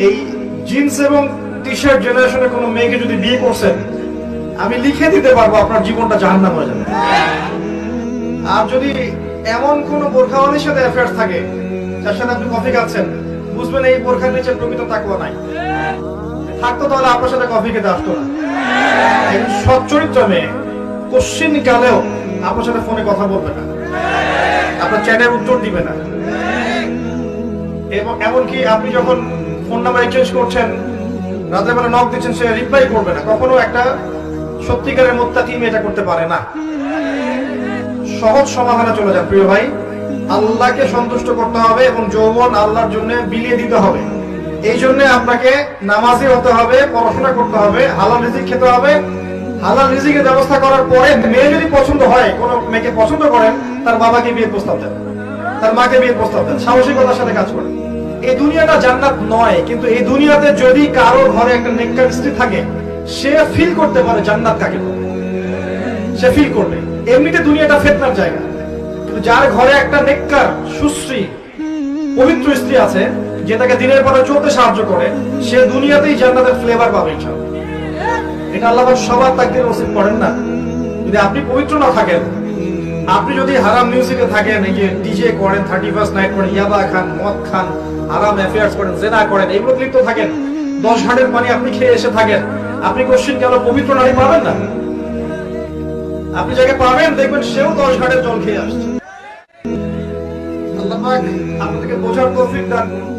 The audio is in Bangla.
এই জিন্স এবং টি শার্ট জেনারেশনের কোনো মেয়েকে যদি বিয়ে করছেন, আমি লিখে দিতে পারবো আপনার জীবনটা জাহান্নাম হয়ে যাবে। আর যদি এমন কোন বোরখাওয়ালির সাথে অ্যাফেয়ার্স থাকে যার সাথে আপনি কফি খাচ্ছেন, বুঝবেন এই বোরখার নিচে প্রকৃত তাকওয়া নাই। থাকতো তাহলে আপনার সাথে কফি খেতে আসতো না। একজন সৎ চরিত্র মেয়ে কোশ্চিন কালেও আপনার সাথে ফোনে কথা বলবে না, আপনার চ্যাটের উত্তর দিবে না, এবং এমনকি আপনি যখন ফোন নাম্বার এক্সচেঞ্জ করছেন, রাতের বেলা নক দিচ্ছেন, সে রিপ্লাই করবে না। কখনো একটা সত্যিকারের মুত্তাকি এটা করতে পারে না। সহজ সমাধানে চলে যান প্রিয় ভাই। আল্লাহকে সন্তুষ্ট করতে হবে এবং যৌবন আল্লাহর জন্য বিলিয়ে দিতে হবে। এই জন্য আপনাকে নামাজি হতে হবে, পড়াশোনা করতে হবে, হালাল রিজিক খেতে হবে। হালাল রিজিকের ব্যবস্থা করার পরে মেয়ে যদি পছন্দ হয়, কোনো মেয়েকে পছন্দ করেন, তার বাবাকে বিয়ের প্রস্তাব দেন, তার মাকে বিয়ের প্রস্তাব দেন, সাহসিকতার সাথে কাজ করেন। এই দুনিয়াটা জান্নাত নয়, কিন্তু এই দুনিয়াতে যদি কারো ঘরে একটা নেককার স্ত্রী থাকে, সে ফিল করতে পারে জান্নাত কাকে বলে। সে ফিল করবে। এমনিতে দুনিয়াটা ফিতনার জায়গা, কিন্তু যার ঘরে একটা নেককার সুশ্রী পবিত্র স্ত্রী আছে, যে তাকে দিনের পরে চলতে সাহায্য করে, সে দুনিয়াতেই জান্নাতের ফ্লেভার পাবে ইনশাআল্লাহ। এটা আল্লাহ সবার তাকদীর নসিব করেন না। যদি আপনি পবিত্র না থাকেন, আপনি যদি হারাম মিউজিকে থাকেন, এই যে ডিজে করেন, 31st নাইট করেন, ইয়াবা খান, মদ খান, হারাম অ্যাফেয়ার্স করেন, জেনা করেন, এগুলো লিপ্ত থাকেন, 10 ঘাটের পানি আপনি খেয়ে এসে থাকেন, আপনি কোশ্চিন কেন পবিত্র নারী পাবেন না? আপনি যাকে পাবেন দেখবেন সেও 10 ঘাটের জল খেয়ে আসছে। আল্লাহ পাক আপনাদেরকে বোঝার তৌফিক দান করুন।